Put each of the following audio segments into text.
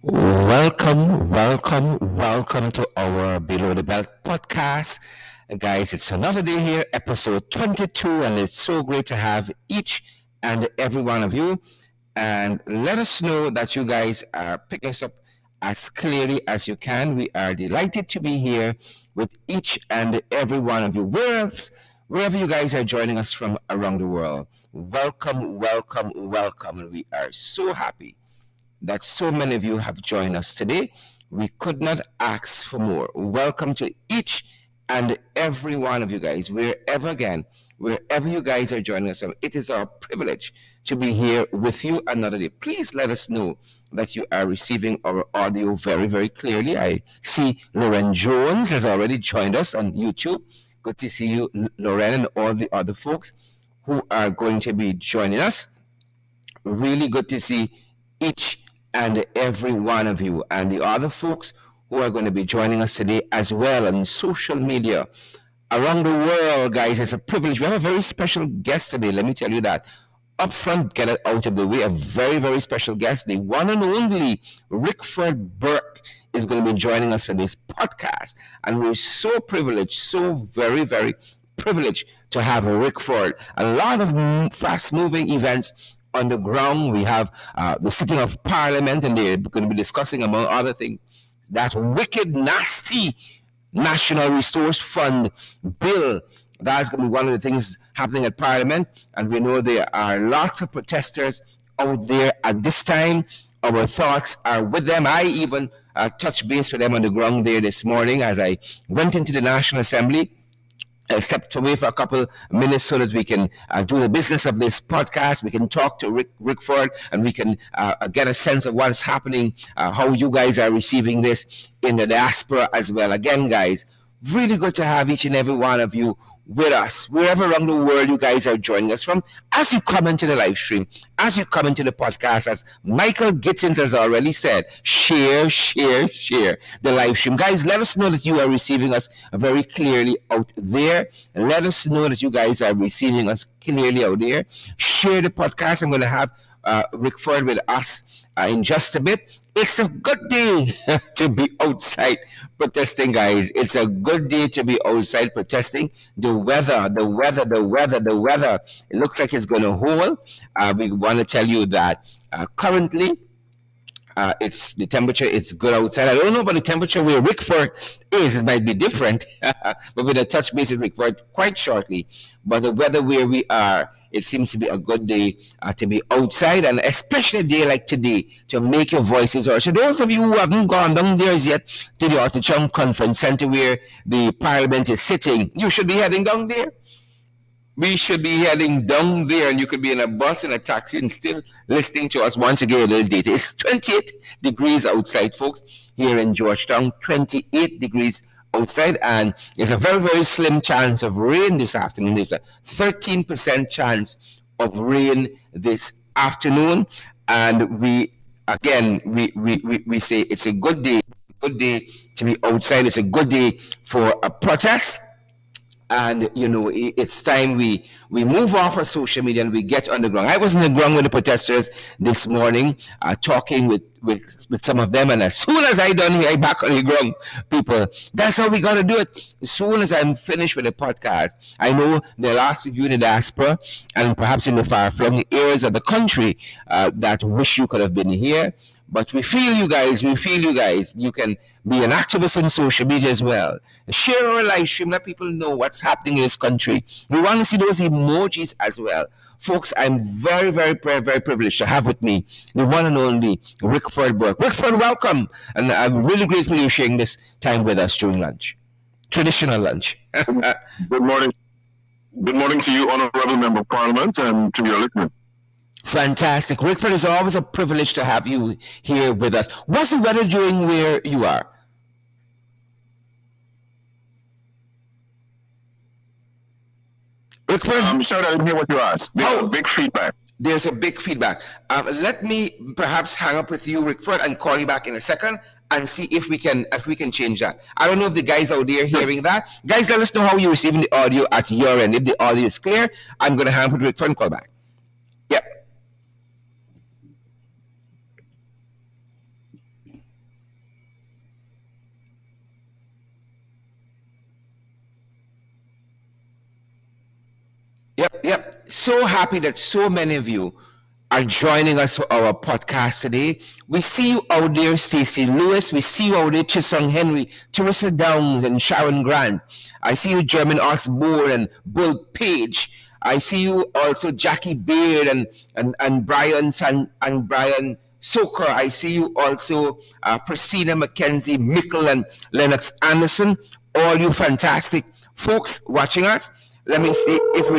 Welcome to our Below the Belt podcast. Guys, it's another day here, episode 22, and it's so great to have each and every one of you. And let us know that you guys are picking us up as clearly as you can. We are delighted to be here with each and every one of you. Wherever you guys are joining us from around the world, welcome. And we are so happy that so many of you have joined us today. We could not ask for more. Welcome to each and every one of you guys, wherever you guys are joining us from. It is our privilege to be here with you another day. Please let us know that you are receiving our audio very, very clearly. I see Lauren Jones has already joined us on YouTube. Good to see you, Lauren, and all the other folks who are going to be joining us. Really good to see each and every one of you and the other folks who are going to be joining us today as well on social media around the world. Guys, it's a privilege. We have a very special guest today. Let me tell you that. Up front, get it out of the way. A very, very special guest, the one and only Rickford Burke, is going to be joining us for this podcast. And we're so privileged, so very, very privileged to have Rickford. A lot of fast-moving events on the ground. We have the sitting of Parliament, and they're going to be discussing, among other things, that wicked, nasty National Resource Fund bill. That's going to be one of the things happening at Parliament, and we know there are lots of protesters out there at this time. Our thoughts are with them. I even touched base with them on the ground there this morning as I went into the National Assembly. I stepped away for a couple minutes so that we can do the business of this podcast. We can talk to Rickford, and we can get a sense of what's happening, how you guys are receiving this in the diaspora as well. Again, guys, really good to have each and every one of you with us, wherever around the world you guys are joining us from. As you come into the live stream, as you come into the podcast, as Michael Gittins has already said, share the live stream. Guys, let us know that you are receiving us very clearly out there. Let us know that you guys are receiving us clearly out there. Share the podcast. I'm going to have Rickford with us in just a bit. It's a good day to be outside protesting, guys. It's a good day to be outside protesting. The weather. It looks like it's going to hold. We want to tell you that currently it's the temperature is good outside. I don't know about the temperature where Rickford is. It might be different, but we're going to touch base with Rickford quite shortly. But the weather where we are, it seems to be a good day to be outside, and especially a day like today to make your voices heard. So those of you who haven't gone down there yet to the Ortichon Conference Center where the Parliament is sitting, you should be heading down there. We should be heading down there, and you could be in a bus, in a taxi, and still listening to us once again a little data. It's 28 degrees outside, folks, here in Georgetown. 28 degrees outside, and there's a very, very slim chance of rain this afternoon. There's a 13% chance of rain this afternoon, and we say it's a good day to be outside. It's a good day for a protest. And it's time we move off of social media and we get on the ground. I was on the ground with the protesters this morning, talking with some of them, and as soon as I done here, I back on the ground, people. That's how we gotta do it. As soon as I'm finished with the podcast, I know there are lots of you in the diaspora and perhaps in the far-flung areas of the country that wish you could have been here. But we feel you guys. You can be an activist on social media as well. Share our live stream. Let people know what's happening in this country. We want to see those emojis as well. Folks, I'm very, very, very privileged to have with me the one and only Rickford Burke. Rickford, welcome. And I'm really grateful you're sharing this time with us during lunch. Traditional lunch. Good morning. Good morning to you, Honorable Member of Parliament, and to your listeners. Fantastic. Rickford, it's always a privilege to have you here with us. What's the weather doing where you are? Rickford? I'm sorry I didn't hear what you asked. There's big feedback. There's a big feedback. Let me perhaps hang up with you, Rickford, and call you back in a second and see if we can change that. I don't know if the guys out there hearing that. Guys, let us know how you're receiving the audio at your end. If the audio is clear, I'm going to hang up with Rickford and call back. Yep. Yep. So happy that so many of you are joining us for our podcast today. We see you out there, Stacey Lewis. We see you out there, Chisung Henry, Teresa Downs, and Sharon Grant. I see you, German Osborne and Bull Page. I see you also, Jackie Beard and Brian Brian Soker. I see you also, Priscilla McKenzie, Mickle, and Lennox Anderson. All you fantastic folks watching us. Let me see if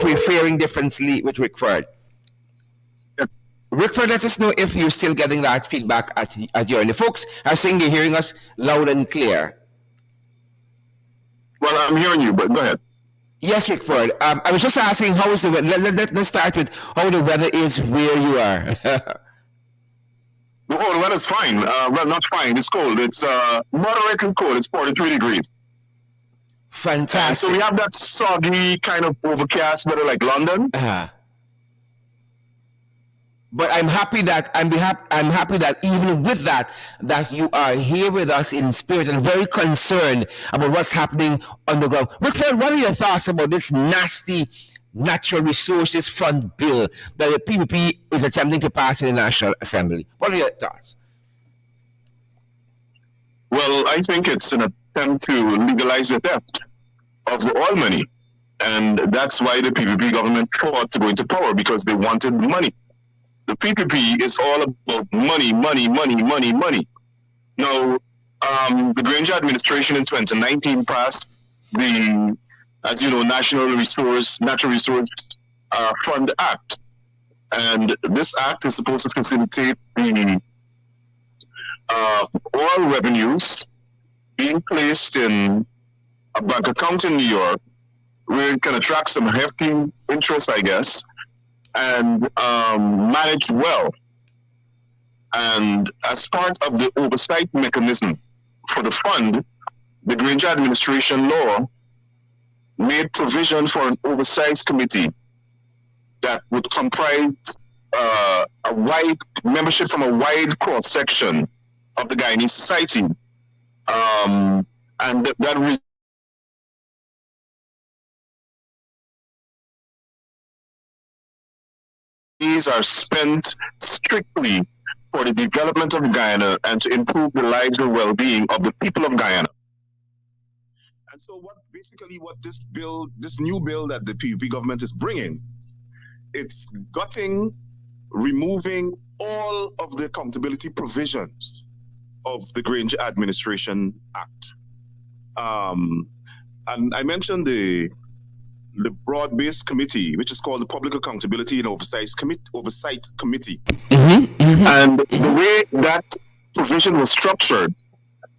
we're faring differently with Rickford. Rickford, let us know if you're still getting that feedback at your end. The folks are saying they're hearing us loud and clear. Well, I'm hearing you, but go ahead. Yes, Rickford. I was just asking how is the weather. Let's start with how the weather is where you are. Oh, the weather's fine. Well, not fine. It's cold. It's moderately cold. It's 43 degrees. Fantastic. So we have that soggy kind of overcast weather like London. But I'm happy that I'm happy that even with that you are here with us in spirit and very concerned about what's happening on the ground. Rickford, what are your thoughts about this nasty Natural Resources Fund bill that the PPP is attempting to pass in the National Assembly? What are your thoughts? Well, I think it's an attempt to legalize the theft of the oil money. And that's why the PPP government fought to go into power, because they wanted money. The PPP is all about money. Now, the Granger administration in 2019 passed the, as you know, Natural Resource Fund Act. And this act is supposed to facilitate the oil revenues being placed in a bank account in New York, where it can attract some hefty interest, I guess, and managed well. And as part of the oversight mechanism for the fund, the Granger administration law made provision for an oversight committee that would comprise a wide membership from a wide cross section of the Guyanese society, and that these are spent strictly for the development of Guyana and to improve the lives and well-being of the people of Guyana. And so what this new bill that the PUP government is bringing, it's removing all of the accountability provisions of the Granger Administration Act. And I mentioned the broad-based committee, which is called the Public Accountability and Oversight Committee. And the way that provision was structured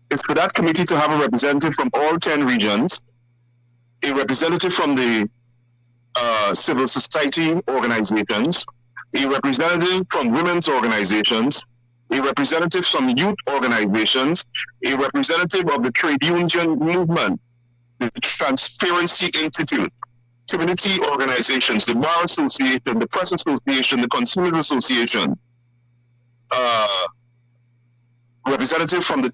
is for that committee to have a representative from all 10 regions, a representative from the civil society organizations, a representative from women's organizations, a representative from youth organizations, a representative of the trade union movement, the Transparency Institute, community organizations, the Bar Association, the Press Association, the Consumers Association, representative from the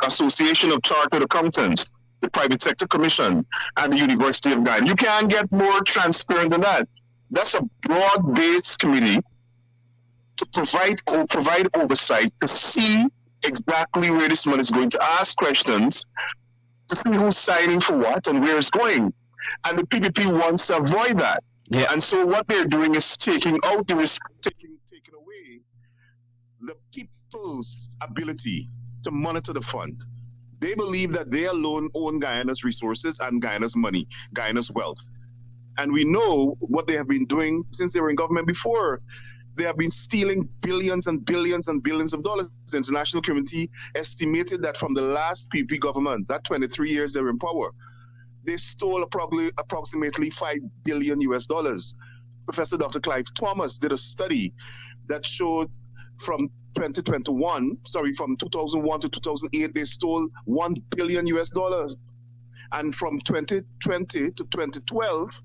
Association of Chartered Accountants, the Private Sector Commission, and the University of Guyana. You can't get more transparent than that. That's a broad-based committee to provide oversight, to see exactly where this money is going, to ask questions, to see who's signing for what and where it's going. And the PPP wants to avoid that. Yeah. And so what they're doing is taking away the people's ability to monitor the fund. They believe that they alone own Guyana's resources and Guyana's money, Guyana's wealth. And we know what they have been doing since they were in government before. They have been stealing billions and billions and billions of dollars. The international community estimated that from the last PP government, that 23 years they were in power, they stole approximately $5 billion US. Professor Dr. Clive Thomas did a study that showed from 2001 to 2008, they stole $1 billion US. And from 2020 to 2012,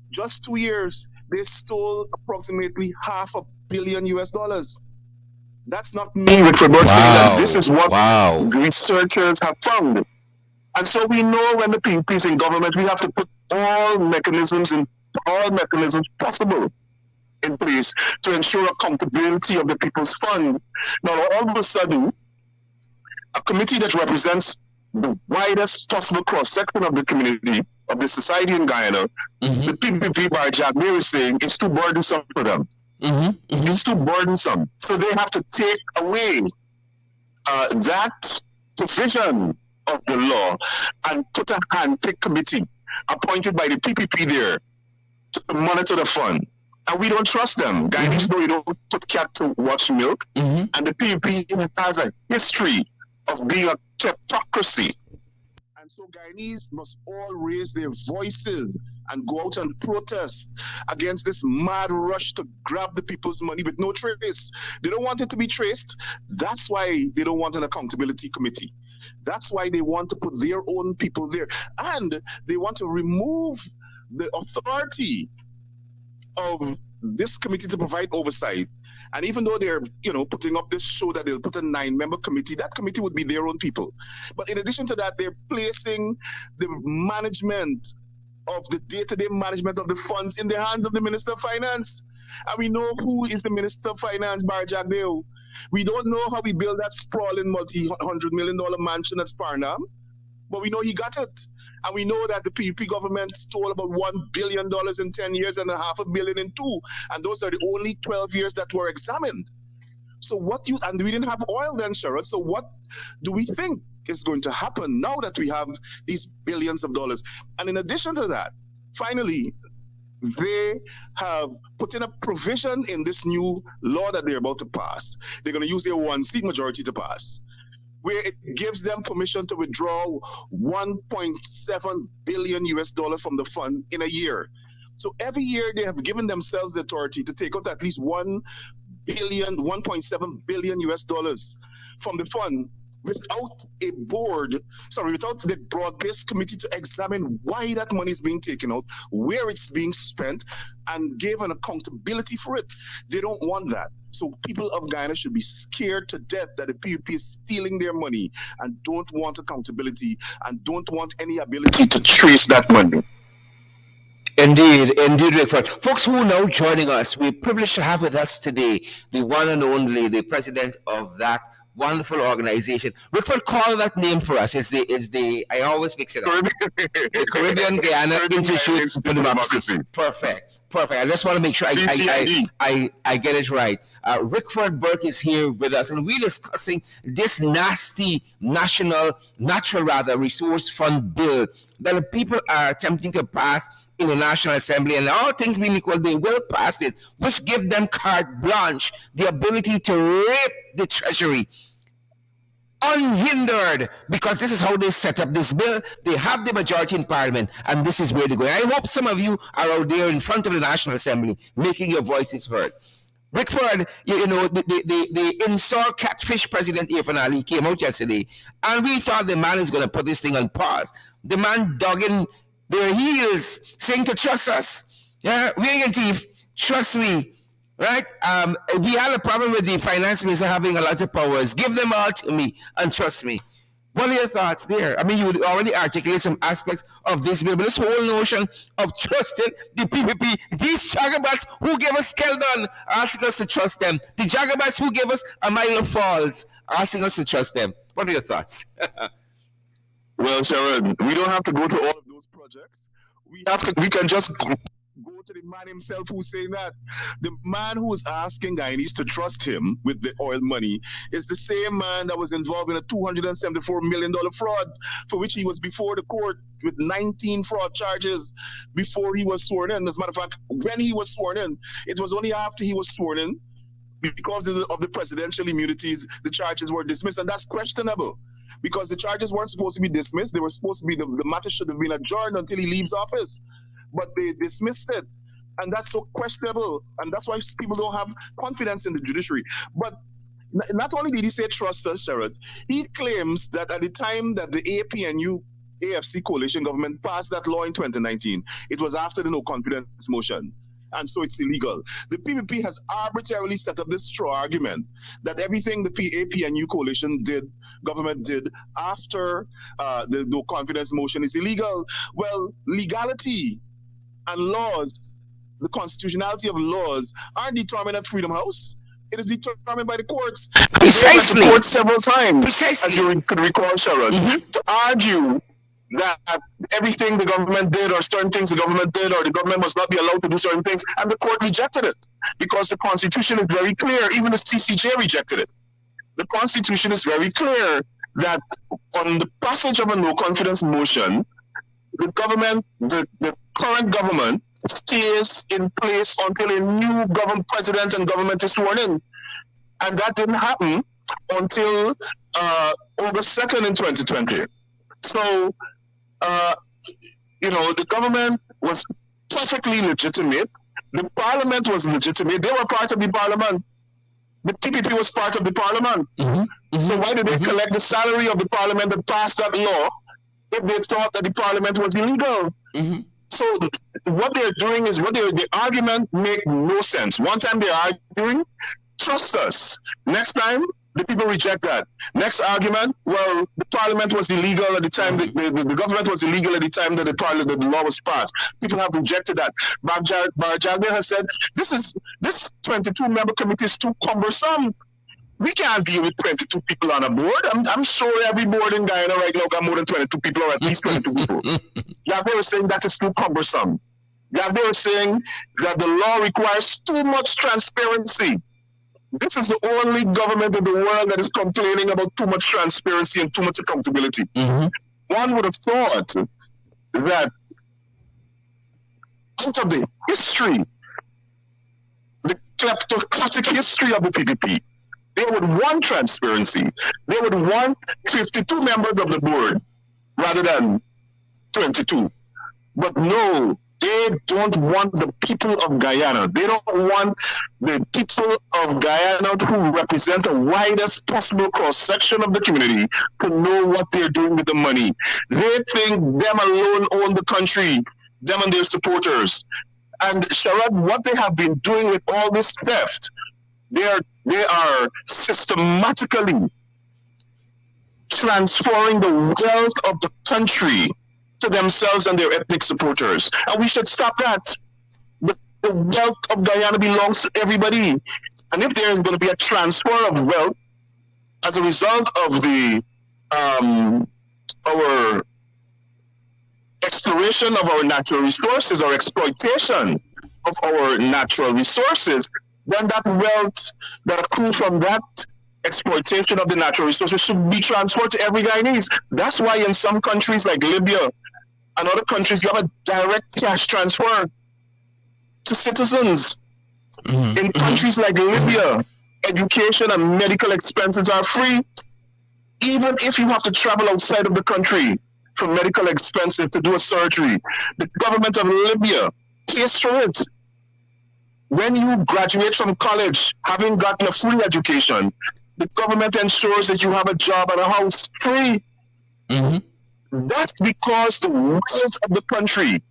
just 2 years, they stole approximately $500 million US. That's not me, Rickford, saying that this is what researchers have found. And so we know when the PPP is in government, we have to put all mechanisms in all mechanisms possible in place to ensure accountability of the people's fund. Now, all of a sudden, a committee that represents the widest possible cross section of the community, of the society in Guyana, the PPP by Jagmeer is saying it's too burdensome for them. It's too burdensome. So they have to take away that provision of the law and put a hand-picked committee appointed by the PPP there to monitor the fund. And we don't trust them. Guyanese know you don't put cat to watch milk. And the PPP has a history of being a kleptocracy. And so Guyanese must all raise their voices and go out and protest against this mad rush to grab the people's money with no trace. They don't want it to be traced. That's why they don't want an accountability committee. That's why they want to put their own people there. And they want to remove the authority of this committee to provide oversight. And even though they're, putting up this show that they'll put a 9-member committee, that committee would be their own people. But in addition to that, they're placing the management of the day-to-day management of the funds in the hands of the Minister of Finance. And we know who is the Minister of Finance, Barjagdeo. We don't know how he built that sprawling multi-hundred-million-dollar mansion at Sparnam, but we know he got it. And we know that the PPP government stole about $1 billion in 10 years and $500 million in 2. And those are the only 12 years that were examined. So and we didn't have oil then, Sherrod. So what do we think is going to happen now that we have these billions of dollars? And in addition to that, finally, they have put in a provision in this new law that they're about to pass. They're going to use their 1-seat majority to pass, where it gives them permission to withdraw $1.7 billion from the fund in a year. So every year they have given themselves the authority to take out at least $1.7 billion from the fund without without the broad-based committee to examine why that money is being taken out, where it's being spent, and give an accountability for it. They don't want that. So people of Guyana should be scared to death that the PPP is stealing their money and don't want accountability and don't want any ability to trace that money. Indeed, Rickford. Folks who are now joining us, we're privileged to have with us today the one and only, the president of that wonderful organization. Rickford, call that name for us. It's the I always mix it up. The Caribbean Guyana Institute for Democracy. Perfect. I just want to make sure I get it right. Rickford Burke is here with us, and we're discussing this nasty natural resource fund bill that the people are attempting to pass in the National Assembly, and all things being equal, they will pass it, which give them carte blanche, the ability to rape the Treasury unhindered, because this is how they set up this bill. They have the majority in Parliament, and this is where they're going. I hope some of you are out there in front of the National Assembly making your voices heard. Rickford, the insult catfish president Irfan Ali came out yesterday, and we thought the man is going to put this thing on pause. The man dug in their heels, saying to trust us. Yeah, we ain't gonna thief. Trust me. Right? We had a problem with the finance minister having a lot of powers. Give them all to me and trust me. What are your thoughts there? I mean, you already articulated some aspects of this bill, but this whole notion of trusting the PPP, these jagabats who gave us Keldon, asking us to trust them. The jagabats who gave us a mile of falls, asking us to trust them. What are your thoughts? Well, Sharon, we don't have to go to all of those projects. We can just go to the man himself who's saying that. The man who is asking Guyanese to trust him with the oil money is the same man that was involved in a $274 million fraud, for which he was before the court with 19 fraud charges before he was sworn in. As a matter of fact, when he was sworn in, it was only after he was sworn in, because of the presidential immunities, the charges were dismissed, and that's questionable. Because the charges weren't supposed to be dismissed. They were supposed to be, the matter should have been adjourned until he leaves office. But they dismissed it. And that's so questionable. And that's why people don't have confidence in the judiciary. But not only did he say trust us, Sherrod, he claims that at the time that the APNU AFC coalition government passed that law in 2019, it was after the no confidence motion. And so it's illegal. The PPP has arbitrarily set up this straw argument that everything the APNU coalition government did after the no confidence motion is illegal. Well, legality And laws, the constitutionality of laws, aren't determined at Freedom House. It is determined by the courts. Precisely. They went to court several times, Precisely. as you could recall, Sharon, to argue that everything the government did or certain things the government did or the government must not be allowed to do certain things, and the court rejected it because the Constitution is very clear. Even the CCJ rejected it. The Constitution is very clear that on the passage of a no confidence motion, the government, the current government, stays in place until a new president and government is sworn in. And that didn't happen until August 2nd in 2020. So, the government was perfectly legitimate. The parliament was legitimate. They were part of the parliament. The PPP was part of the parliament. So why did they collect the salary of the parliament that passed that law if they thought that the parliament was illegal? So what they're doing is the argument make no sense. One time they're arguing, trust us. Next time, the people reject that. Next argument, well, the parliament was illegal at the time, the government was illegal at the time that the law was passed. People have rejected that. Barjagbe has said, this 22-member committee is too cumbersome. We can't deal with 22 people on a board. I'm sure every board in Guyana right now got more than 22 people or at least 22 people. They were saying that is too cumbersome. They were saying that the law requires too much transparency. This is the only government in the world that is complaining about too much transparency and too much accountability. One would have thought that out of the history, the kleptocratic history of the PPP, they would want transparency. They would want 52 members of the board rather than 22. But no, they don't want the people of Guyana. They don't want the people of Guyana who represent the widest possible cross-section of the community to know what they're doing with the money. They think them alone own the country, them and their supporters. And Sharad, what they have been doing with all this theft, they are systematically transferring the wealth of the country to themselves and their ethnic supporters. And we should stop that. The wealth of Guyana belongs to everybody. And if there is going to be a transfer of wealth as a result of our exploration of our natural resources or exploitation of our natural resources, then that wealth that accrues from that exploitation of the natural resources should be transferred to every Guyanese. That's why in some countries like Libya and other countries, you have a direct cash transfer to citizens. In countries like Libya, education and medical expenses are free, even if you have to travel outside of the country for medical expenses to do a surgery. The government of Libya pays for it. When you graduate from college, having gotten a free education, the government ensures that you have a job and a house free. That's because the wealth of the country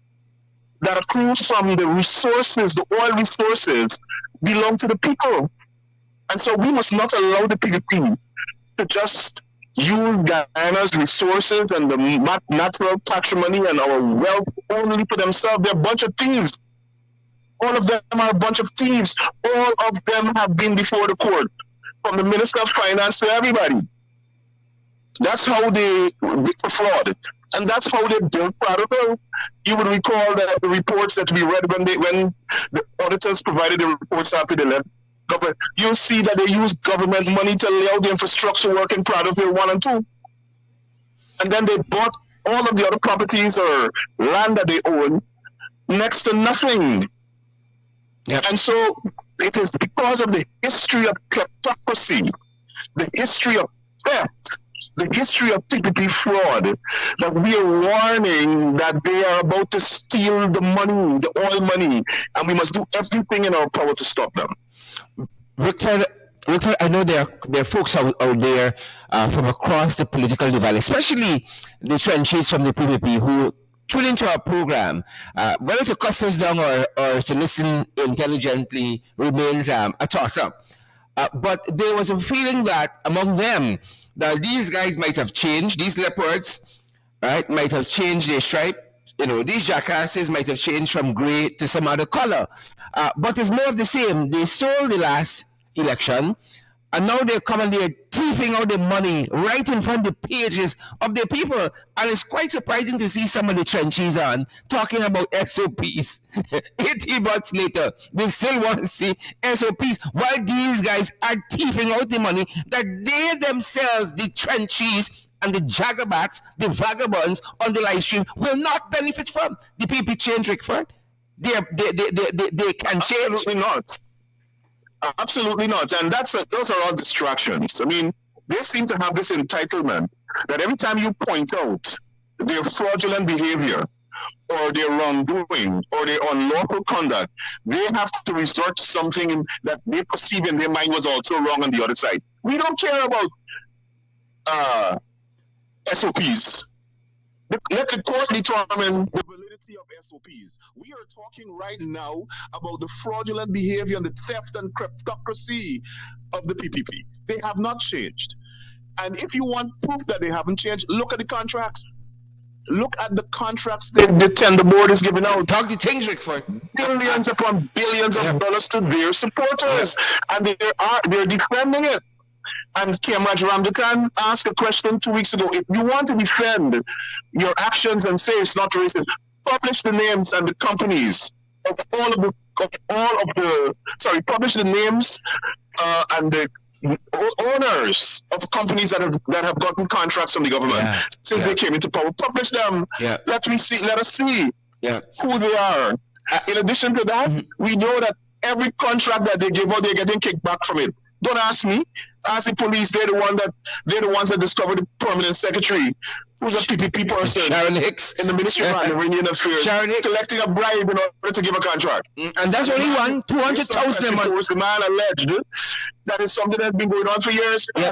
that accrues from the resources, the oil resources, belong to the people. And so we must not allow the PPP to just use Guyana's resources and the natural patrimony and our wealth only for themselves. They're a bunch of thieves. All of them are a bunch of thieves. All of them have been before the court, from the Minister of Finance to everybody. That's how they fraud. And that's how they built Protocol. You would recall that the reports that we read when the auditors provided the reports after they left government, you'll see that they use government money to lay out the infrastructure work in Protocol 1 and 2. And then they bought all of the other properties or land that they own next to nothing. Yep. And so it is because of the history of kleptocracy, the history of theft, the history of PPP fraud, that we are warning that they are about to steal the money, the oil money, and we must do everything in our power to stop them. Rickford, I know there are folks out there from across the political divide, especially the trenches from the PPP, who tune into our program. Whether to cuss us down or to listen intelligently remains a toss-up. But there was a feeling that among them, that these guys might have changed, these leopards, right, might have changed their stripe, these jackasses might have changed from gray to some other color. But it's more of the same. They stole the last election, and now they're coming there thieving out the money right in front of the pages of their people. And it's quite surprising to see some of the trenches on talking about SOPs. 80 months later, they still want to see SOPs while these guys are thieving out the money that they themselves, the trenches and the jagabats, the vagabonds on the live stream, will not benefit from. The PP change, Rickford. They can change. Absolutely not. Absolutely not. And those are all distractions. I mean, they seem to have this entitlement that every time you point out their fraudulent behavior or their wrongdoing or their unlawful conduct, they have to resort to something that they perceive in their mind was also wrong on the other side. We don't care about SOPs. Let the court determine the validity of SOPs. We are talking right now about the fraudulent behavior and the theft and kleptocracy of the PPP. They have not changed. And if you want proof that they haven't changed, look at the contracts. Look at the contracts that the tender board is giving out. Talk the things, Rickford. Billions upon billions of dollars to their supporters. And they're defending it. And Kemraj Ramdatan asked a question 2 weeks ago. If you want to defend your actions and say it's not racist, publish the names and the companies of publish the names and the owners of companies that have gotten contracts from the government since they came into power. Publish them. Let us see who they are. In addition to that, we know that every contract that they give out, they're getting kickback from it. Don't ask me. Ask the police. They're the ones that discovered the permanent secretary, who's a PPP person, Sharon Hicks, in the Ministry of Indian Affairs, collecting a bribe in order to give a contract. And that's only one 200,000 a month. The man alleged that is something that's been going on for years. And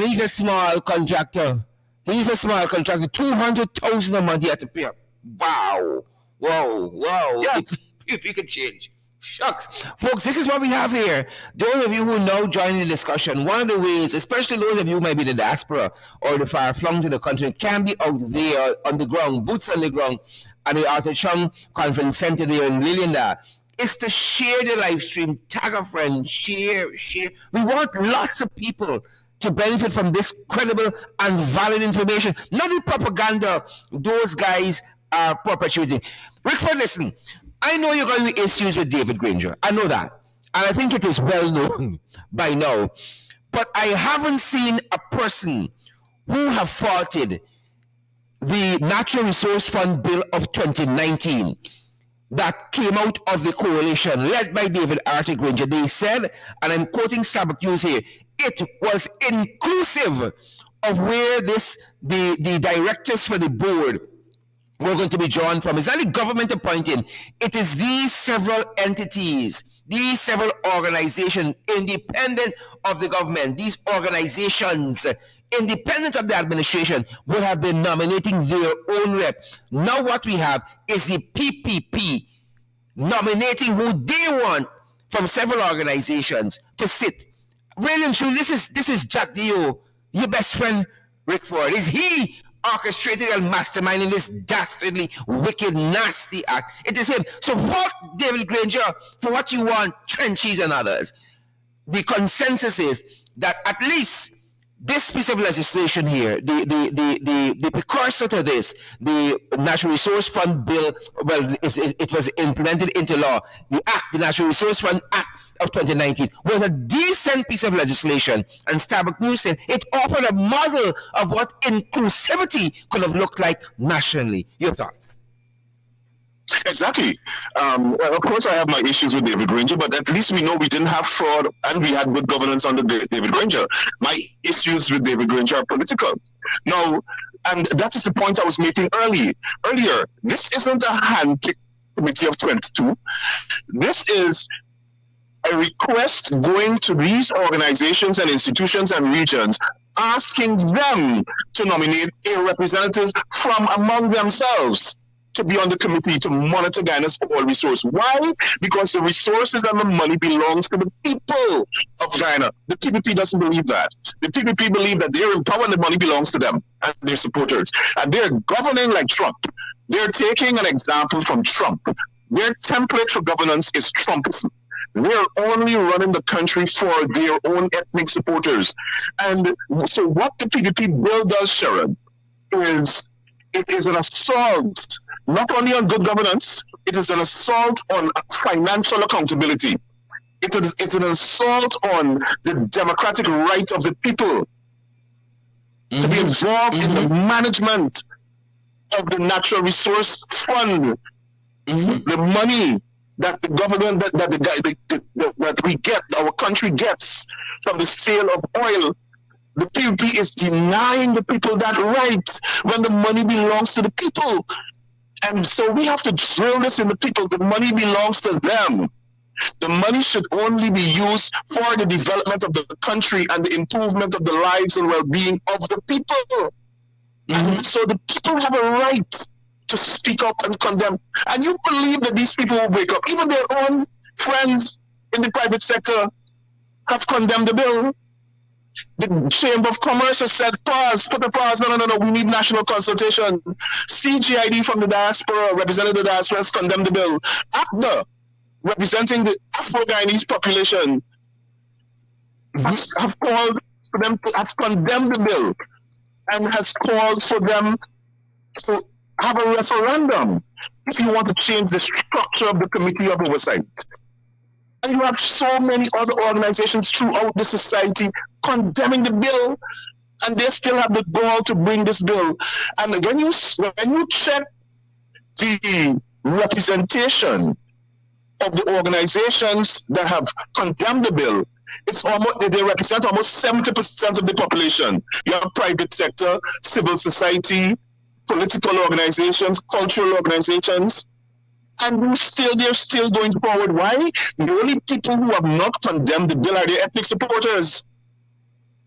he's a small contractor. 200,000 a month he had to pay up. Wow. Whoa. Yes. PPP could change. Shucks. Folks, this is what we have here. Those of you who now join the discussion, one of the ways, especially those of you who might be in the diaspora or the far-flung in the country, can be out there on the ground, boots on the ground, at the Arthur Chung Conference Center there in Lillianda, is to share the live stream, tag a friend, share. We want lots of people to benefit from this credible and valid information, not the propaganda those guys are perpetuating. Rickford, listen, I know you're going to be issues with David Granger. I know that. And I think it is well known by now. But I haven't seen a person who have faulted the Natural Resource Fund Bill of 2019 that came out of the coalition led by David Arthur Granger. They said, and I'm quoting Sabbath News here, it was inclusive of where the directors for the board were going to be drawn from. It's not the government appointing. It is these several entities, these several organizations, independent of the government, these organizations, independent of the administration, would have been nominating their own rep. Now what we have is the PPP nominating who they want from several organizations to sit. Really and truly, this is Jack Dio, your best friend, Rickford. Is he orchestrated and masterminding this dastardly, wicked, nasty act? It is him. So vote David Granger for what you want, trenches and others. The consensus is that at least this piece of legislation here, the precursor to this, the Natural Resource Fund Bill, well, it was implemented into law. The Natural Resource Fund Act of 2019 was a decent piece of legislation, and Starbuck News said it offered a model of what inclusivity could have looked like nationally. Your thoughts? Exactly. Of course, I have my issues with David Granger, but at least we know we didn't have fraud and we had good governance under David Granger. My issues with David Granger are political. Now, and that is the point I was making earlier. This isn't a hand-picked committee of 22. This is a request going to these organizations and institutions and regions, asking them to nominate a representative from among themselves to be on the committee to monitor Guyana's oil resource. Why? Because the resources and the money belongs to the people of Guyana. The PPP doesn't believe that. The PPP believe that they're in power and the money belongs to them and their supporters. And they're governing like Trump. They're taking an example from Trump. Their template for governance is Trumpism. They're only running the country for their own ethnic supporters. And so what the PPP bill does, Sharon, is it is an assault not only on good governance, it is an assault on financial accountability. It's an assault on the democratic right of the people to be involved in the management of the natural resource fund, the money that the government that we get, our country gets from the sale of oil. The PPP is denying the people that right when the money belongs to the people. And so we have to drill this in the people. The money belongs to them. The money should only be used for the development of the country and the improvement of the lives and well-being of the people. And so the people have a right to speak up and condemn. And you believe that these people will wake up. Even their own friends in the private sector have condemned the bill. The Chamber of Commerce has said, put a pause. No, we need national consultation. CGID from the diaspora, representing the diaspora, has condemned the bill. ACDA, representing the Afro-Guyanese population, have called for them to have condemned the bill and has called for them to have a referendum if you want to change the structure of the Committee of Oversight. And you have so many other organizations throughout the society condemning the bill, and they still have the goal to bring this bill. And when you check the representation of the organizations that have condemned the bill, they represent almost 70% of the population. You have private sector, civil society, political organizations, cultural organizations. And they're still going forward. Why? The only people who have not condemned the bill are the ethnic supporters.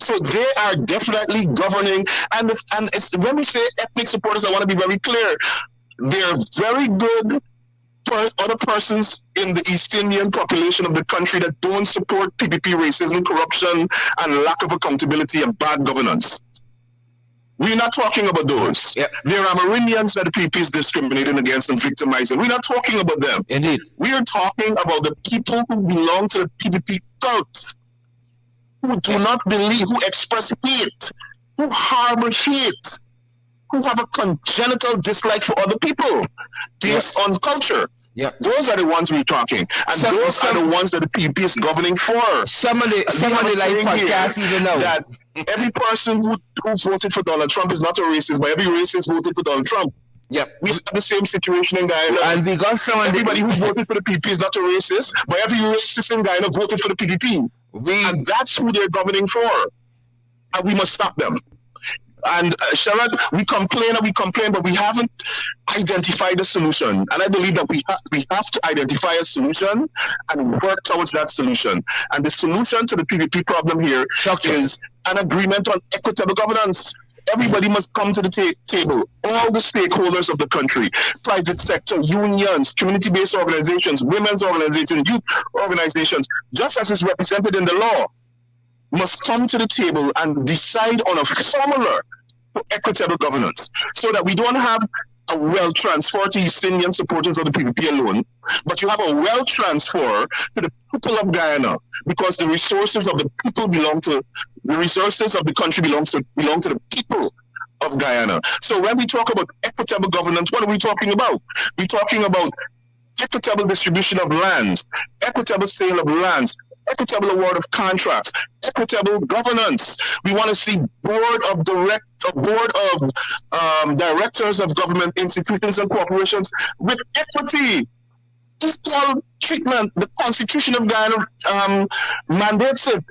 So they are definitely governing. And when we say ethnic supporters, I want to be very clear. They're very good other persons in the East Indian population of the country that don't support PPP racism, corruption, and lack of accountability and bad governance. We're not talking about those. Yep. There are Amerindians that the PPP is discriminating against and victimizing. We're not talking about them. Indeed. We are talking about the people who belong to the PPP cult, who do not believe, who express hate, who harbor hate, who have a congenital dislike for other people based on culture. Yeah, those are the ones we're talking, and those are the ones that the PPP is governing for. Some of the live podcasts even know that every person who voted for Donald Trump is not a racist, but every racist voted for Donald Trump. Yeah, we have the same situation in Guyana. And we got everybody who voted for the PPP is not a racist, but every racist in Guyana voted for the PPP. And that's who they're governing for, and we must stop them. And Sharon, we complain, but we haven't identified a solution. And I believe that we have to identify a solution and work towards that solution. And the solution to the PPP problem here is an agreement on equitable governance. Everybody must come to the table. All the stakeholders of the country, private sector, unions, community-based organizations, women's organizations, youth organizations, just as is represented in the law, must come to the table and decide on a formula for equitable governance so that we don't have a wealth transfer to East Indian supporters of the PPP alone, but you have a wealth transfer to the people of Guyana, because the resources of the people the resources of the country belong to the people of Guyana. So when we talk about equitable governance, what are we talking about? We're talking about equitable distribution of lands, equitable sale of lands, equitable award of contracts, equitable governance. We want to see board of directors of government institutions and corporations with equity, equal treatment. The Constitution of Guyana mandates it.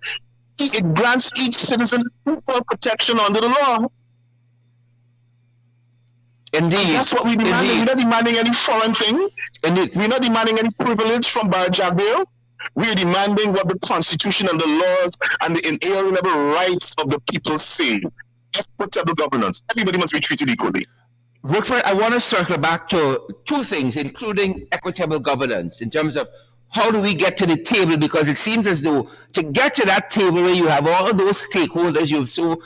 It grants each citizen equal protection under the law. Indeed. And that's what we demand. We're not demanding any foreign thing. Indeed. We're not demanding any privilege from Barjabir. We're demanding what the Constitution and the laws and the inalienable rights of the people say. Equitable governance. Everybody must be treated equally. Rickford, I want to circle back to two things, including equitable governance, in terms of how do we get to the table, because it seems as though to get to that table where you have all those stakeholders you've so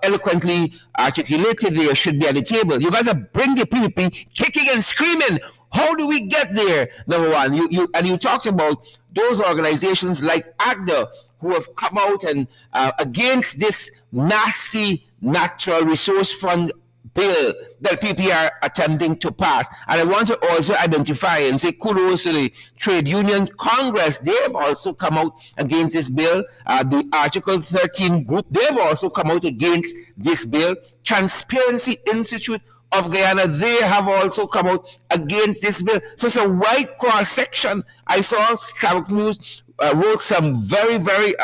eloquently articulated there should be at the table, you got to bring the PPP kicking and screaming. How do we get there? Number one, you talked about those organizations like AGDA who have come out and against this nasty natural resource fund bill that people are attempting to pass. And I want to also identify and say kudos to the Trade Union Congress. They have also come out against this bill. The Article 13 group, they've also come out against this bill. Transparency Institute of Guyana, they have also come out against this bill. So it's a wide cross section. I saw Stabrook News wrote some very, very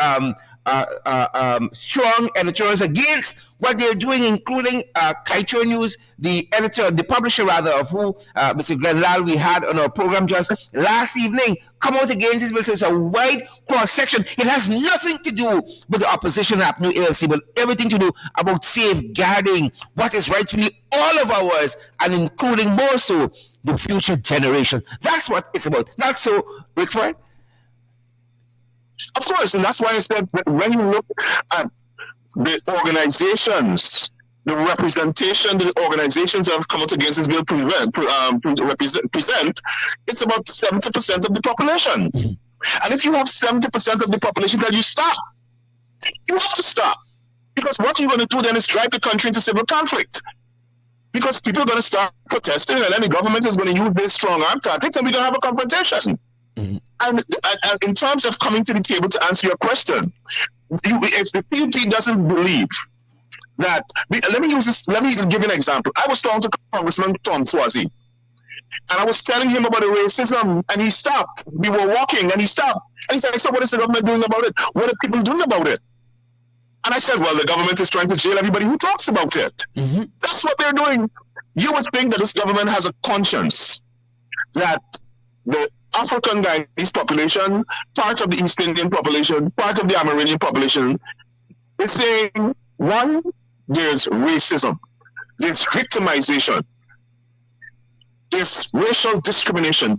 strong editorials against what they're doing, including Kaito News, the editor, the publisher rather, of who Mr. Glenn Lal we had on our program just last evening, come out against this bill. So it's a wide cross section. It has nothing to do with the opposition happening to AFC, but everything to do about safeguarding what is rightfully all of ours, and including more so the future generation. That's what it's about. Not so, Rickford? Of course, and that's why I said that when you look at the organizations, the representation the organizations that have come out against this bill present, it's about 70% of the population. And if you have 70% of the population, then you stop. You have to stop. Because what you're going to do then is drive the country into civil conflict. Because people are going to start protesting, and then the government is going to use this strong arm tactics, and we're going to have a confrontation. Mm-hmm. And in terms of coming to the table to answer your question, if the PPP doesn't believe that, let me give you an example. I was talking to Congressman Tom Swazi, and I was telling him about the racism, and he stopped. We were walking, and he stopped. And he said, so what is the government doing about it? What are people doing about it? And I said, well, the government is trying to jail everybody who talks about it. Mm-hmm. That's what they're doing. You would think that this government has a conscience, that the African Guyanese population, part of the East Indian population, part of the Amerindian population, is saying, one, there's racism, there's victimization, there's racial discrimination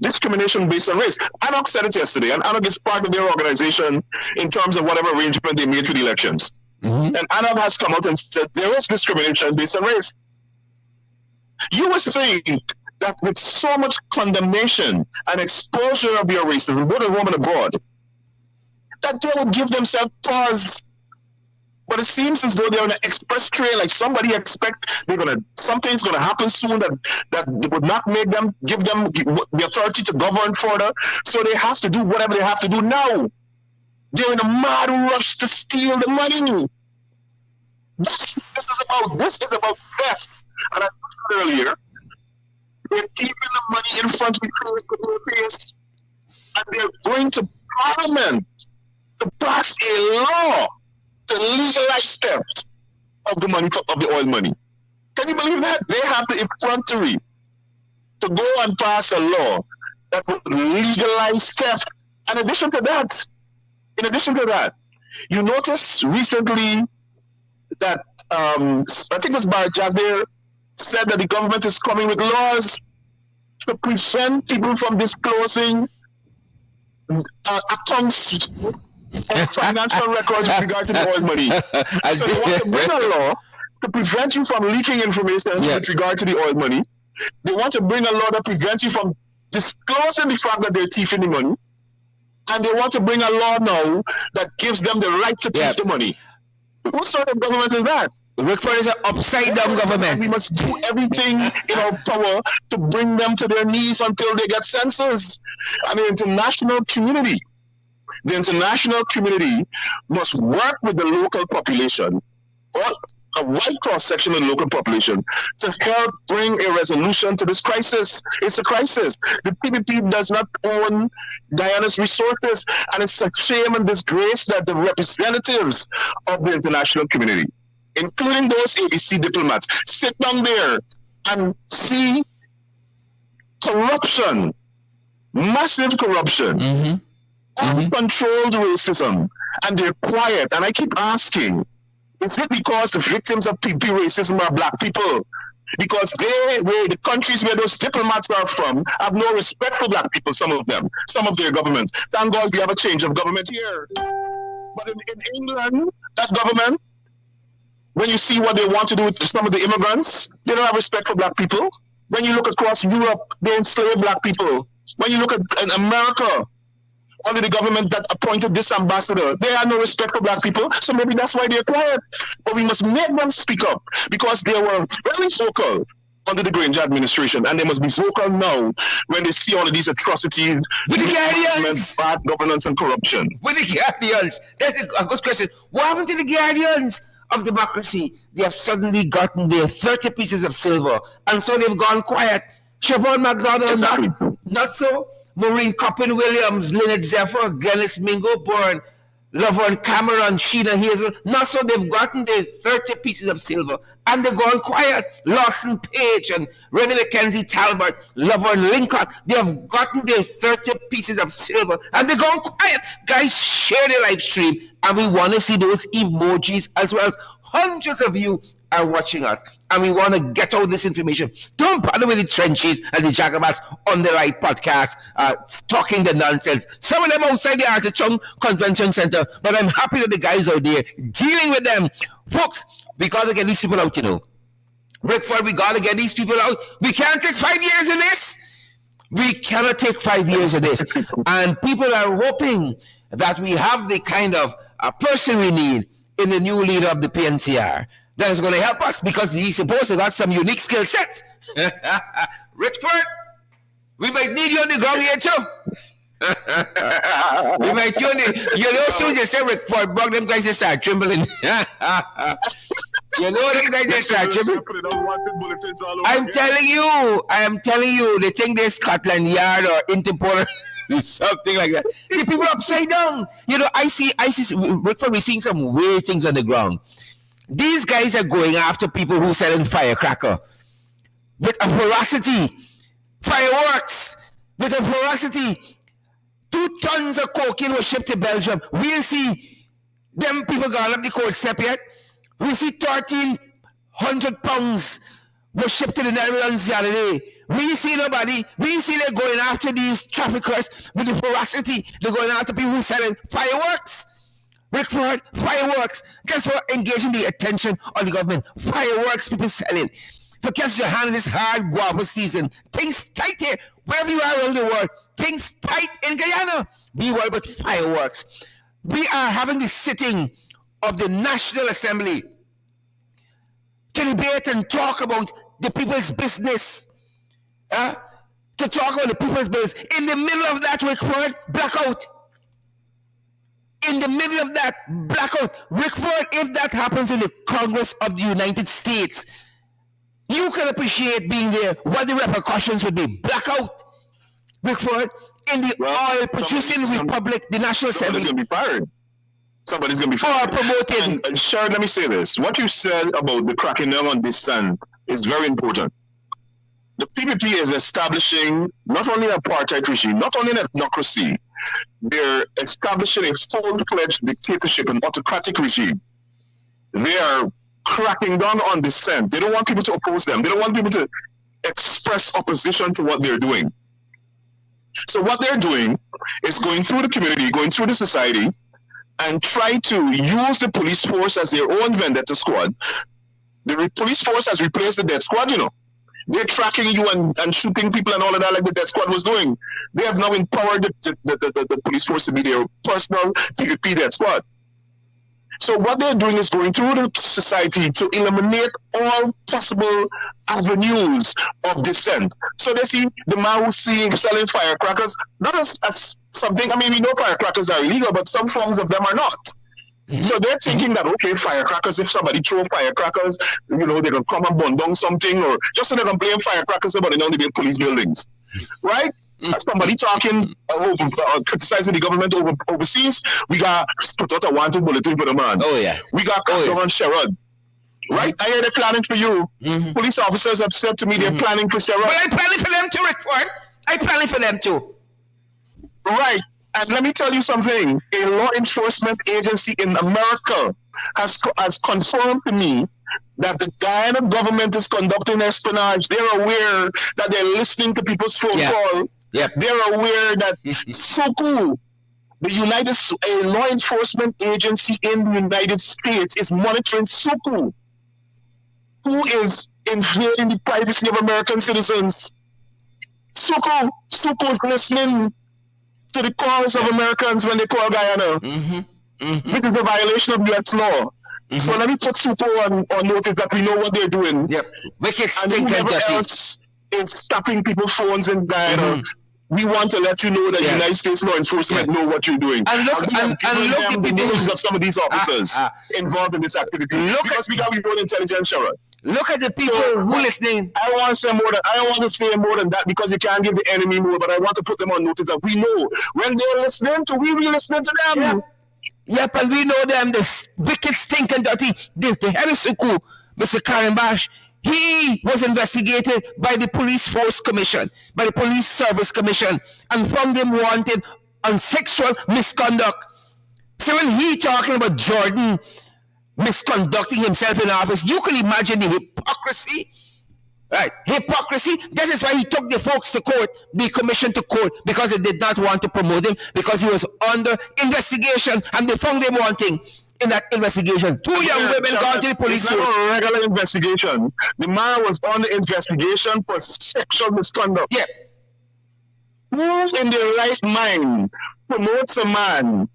based on race. ANOC said it yesterday, and ANOC is part of their organization in terms of whatever arrangement they made for the elections. Mm-hmm. And ANOC has come out and said there is discrimination based on race. You would think that with so much condemnation and exposure of your racism, both at home and abroad, that they would give themselves pause. But it seems as though they're on an express train, like somebody expect something's gonna happen soon that would not make them give them the authority to govern further. So they have to do whatever they have to do now. They're in a mad rush to steal the money. This is about theft. And I said earlier, they're keeping the money in front of the face, and they're going to Parliament to pass a law to legalize theft of the money, of the oil money. Can you believe that? They have the effrontery to go and pass a law that would legalize theft. In addition to that, you notice recently that I think it was Jagder said that the government is coming with laws to prevent people from disclosing accounts and financial records with regard to the oil money. So they want to bring a law to prevent you from leaking information with regard to the oil money. They want to bring a law that prevents you from disclosing the fact that they're thieving the money. And they want to bring a law now that gives them the right to thief the money. What sort of government is that? Rickford is an upside-down government. We must do everything in our power to bring them to their knees until they get senses. And the international community must work with the local population, or a wide cross-section of the local population, to help bring a resolution to this crisis. It's a crisis. The PPP does not own Guyana's resources, and it's a shame and disgrace that the representatives of the international community, including those ABC diplomats, sit down there and see corruption, massive corruption, uncontrolled racism, and they're quiet. And I keep asking, is it because the victims of PPP racism are black people? because where the countries where those diplomats are from, have no respect for black people, some of them, some of their governments. Thank God we have a change of government here. But in England, that government, when you see what they want to do with some of the immigrants, they don't have respect for black people. When you look across Europe, they enslave black people. When you look at in America, under the government that appointed this ambassador, they have no respect for black people, so maybe that's why they're quiet. But we must make them speak up, because they were very vocal under the Granger administration, and they must be vocal now when they see all of these atrocities with the Guardians, bad governance and corruption. With the Guardians, that's a good question. What happened to the Guardians of democracy? They have suddenly gotten their 30 pieces of silver, and so they've gone quiet. Siobhan McDonald, exactly. not so. Maureen Coppin Williams, Lynette Zephyr, Glennis Mingo Bourne, Laverne Cameron, Sheena Hazel. Not so, they've gotten their 30 pieces of silver and they're going quiet. Lawson Page and Rennie Mackenzie Talbot, Laverne Lincott, they have gotten their 30 pieces of silver and they're going quiet. Guys, share the live stream and we want to see those emojis as well. Hundreds of you are watching us and we want to get out this information. Don't bother with the trenches and the jagabats on the right podcast talking the nonsense. Some of them outside the Artichung Convention Center, but I'm happy that the guys out there dealing with them. Folks, we got to get these people out, you know. Rickford, we got to get these people out. We can't take 5 years in this. We cannot take 5 years of this. And people are hoping that we have the kind of person we need in the new leader of the PNCR that is going to help us, because he's supposed to have some unique skill sets. Rickford, we might need you on the ground here too. We might you on the, you know, soon you say Rickford, bug them guys to start trembling. You know them guys that start trembling. I am telling you, they think they're Scotland Yard or Interpol or something like that. The people upside down. You know, I see, Rickford, we're seeing some weird things on the ground. These guys are going after people who selling firecracker with a ferocity, fireworks with a ferocity. 2 tons of cocaine was shipped to Belgium. We'll see them people gone up the cold step yet. We see 1,300 pounds was shipped to the Netherlands the other day. We see nobody. We see they're going after these traffickers with the ferocity. They're going after people who selling fireworks. Rickford, fireworks, just for engaging the attention of the government. Fireworks, people selling. To catch your hand in this hard guava season. Things tight here, wherever you are around the world. Things tight in Guyana. Be worried about fireworks. We are having the sitting of the National Assembly to debate and talk about the people's business. To talk about the people's business. In the middle of that, Rickford, blackout. In the middle of that, blackout. Rickford, if that happens in the Congress of the United States, you can appreciate being there, what the repercussions would be. Blackout. Rickford, in the oil-producing republic, the National Assembly. Somebody's going to be fired. Somebody's going to be fired. Or promoted. And Sharon, let me say this. What you said about the cracking down on this sand is very important. The PPP is establishing not only an apartheid regime, not only an ethnocracy, they're establishing a full-fledged dictatorship and autocratic regime. They are cracking down on dissent. They don't want people to oppose them. They don't want people to express opposition to what they're doing. So what they're doing is going through the community, going through the society, and try to use the police force as their own vendetta squad. The police force has replaced the death squad, you know. They're tracking you and shooting people and all of that like the death squad was doing. They have now empowered the police force to be their personal PPP death squad. So what they're doing is going through the society to eliminate all possible avenues of dissent. So they see the man who's selling firecrackers, not as something, I mean, we know firecrackers are illegal, but some forms of them are not. So they're thinking that, okay, firecrackers, if somebody throw firecrackers, you know, they can come and burn down something, or just so they can blame firecrackers about it, now they build police buildings. Right? Somebody talking, criticizing the government overseas, we got put out a wanted bulletin for the man. Oh, yeah. We got on Sherrod. Right? I hear they're planning for you. Police officers have said to me they're planning for Sherrod. But I'm planning for them too, Rickford. I'm planning for them too. Right. And let me tell you something. A law enforcement agency in America has confirmed to me that the Guyana government is conducting espionage. They're aware that they're listening to people's phone calls. Yep. They're aware that SOCO, a law enforcement agency in the United States, is monitoring SOCO, who is invading the privacy of American citizens. SOCO is listening to the calls of Americans when they call Guyana, which is a violation of U.S. law. So let me put SOCO on notice that we know what they're doing. Yep. Wicked And stink and whoever dirty. else is tapping people's phones in Guyana, we want to let you know that United States law enforcement know what you're doing. And look, and look the the people names of some of these officers involved in this activity. Because we got our own intelligence, Sharon. Look at the people who listening. I don't want to say more than that because you can't give the enemy more, but I want to put them on notice that we know when they're listening to we listening to them. Yep, and we know them, the wicked stink and dirty. The head of SOCO, Mr. Karen Bash, he was investigated by the Police Force Commission, by the Police Service Commission, and found him wanted on sexual misconduct. So when he talking about Jordan misconducting himself in office, you can imagine the hypocrisy. Right, hypocrisy. That is why he took the folks to court, the commission to court, because they did not want to promote him, because he was under investigation, and they found him wanting in that investigation. 2 young women gone to the police force. It's not a regular investigation. The man was under investigation for sexual misconduct. Yeah. Who in their right mind promotes a man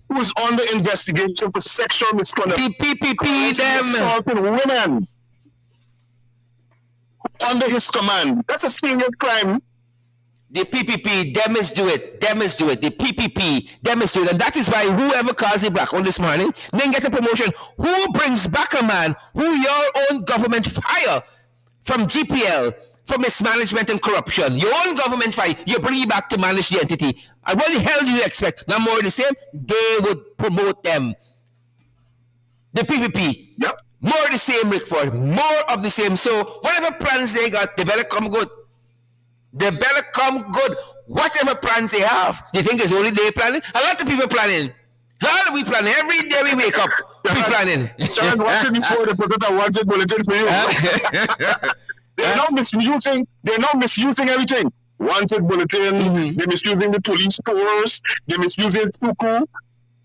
who is under investigation for sexual misconduct? The PPP them assaulting women under his command. That's a serious crime. The PPP, them is do it. The PPP, them is do it. And that is why whoever calls the black on this morning, then get a promotion. Who brings back a man who your own government fire from GPL, for mismanagement and corruption? Your own government fire, you bring it back to manage the entity. And what the hell do you expect? Not more of the same? They would promote them. The PPP. Yep. More of the same, Rickford. More of the same. So whatever plans they got, they better come good. They better come good. Whatever plans they have, you think it's only they planning? A lot of people planning. How are we planning? Every day we wake up, we planning. Sharon, what's it before they put out a wanted bulletin for you? They're not misusing everything. Wanted bulletin, they're misusing the police force, they're misusing SOCO.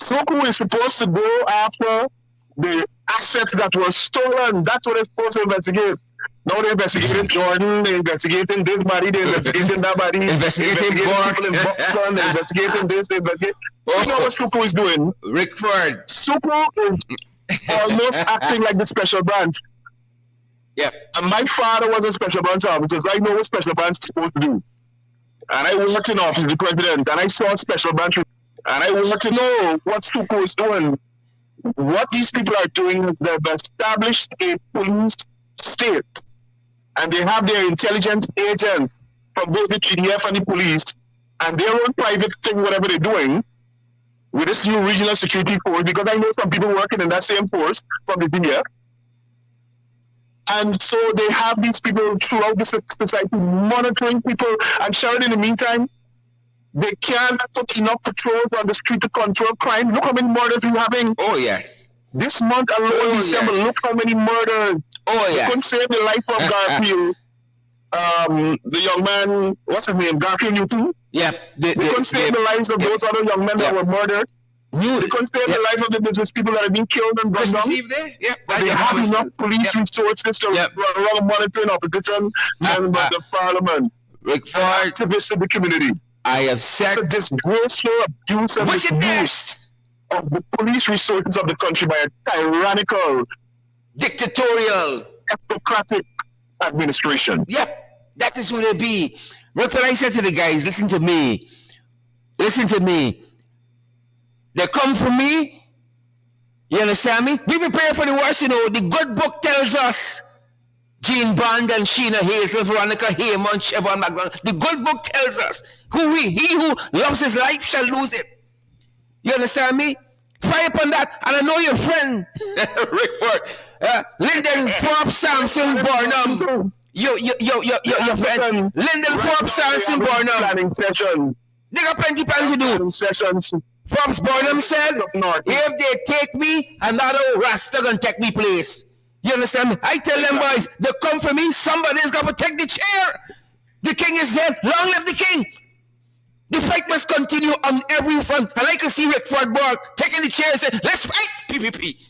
SOCO is supposed to go after the assets that were stolen. That's what they're supposed to investigate. Now they're investigating Jordan, they're investigating this body, they're investigating that body, investigating people in Boston, they're investigating this, they're investigating. You know what SOCO is doing? Rickford. SOCO is almost acting like the special branch. Yep. And my father was a special branch officer, so I know what special branch is supposed to do. And I worked in office with the president, and I saw special branch, and I want to know what SOCO is doing. What these people are doing is they've established a police state, and they have their intelligence agents from both the GDF and the police, and their own private thing, whatever they're doing, with this new regional security force, because I know some people working in that same force from the GDF. And so they have these people throughout the society monitoring people, and Sharon, in the meantime, they can't put enough patrols on the street to control crime. Look how many murders we're having. Oh, yes. This month alone, December, look how many murders. Oh, yes. They couldn't save the life of Garfield. The young man, what's his name? Garfield Newton? Yeah. They couldn't save the lives of those other young men that were murdered. They couldn't save the lives of the business people that have been killed and burned down. There? Yep. They have enough police resources to run monitoring opposition members of the parliament. Rickford, activists in the community. I have said... It's a disgraceful abuse and misuse of the police resources of the country by a tyrannical, dictatorial, epocratic administration. Yep, that is what it be. Look what I said to the guys, listen to me. They come for me, you understand me? We prepare for the worst, you know. The good book tells us, Jean Bond and Sheena Hazel, Veronica Hayman, Chevron McDonald, the good book tells us, he who loves his life shall lose it. You understand me? Fire upon that. And I know your friend, Rickford, Lyndon Forbes Samson Burnham. Your friend, Lyndon Forbes Samson Burnham. Planning session. They got plenty plans to do. Sessions. Forbes Burnham said, if they take me, another Rasta gonna take me place. You understand me? I tell them boys, they come for me, somebody's got to take the chair. The king is dead. Long live the king. The fight must continue on every front. And I can see Rickford Burke taking the chair and saying, let's fight PPP.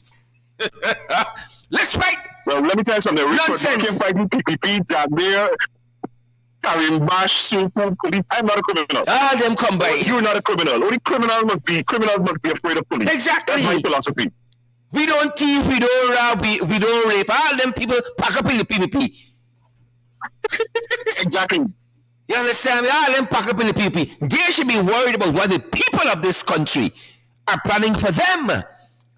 Let's fight. Well, let me tell you something. Rickford came fighting PPP, Jagbeer, carrying bash, super police. I'm not a criminal. All them come by. You're not a criminal. Only criminals must be afraid of police. Exactly. That's my philosophy. We don't thief, we don't rob, we don't rape. All them people pack up in the PPP. Exactly. You understand me? All them pack up in the PPP. They should be worried about what the people of this country are planning for them.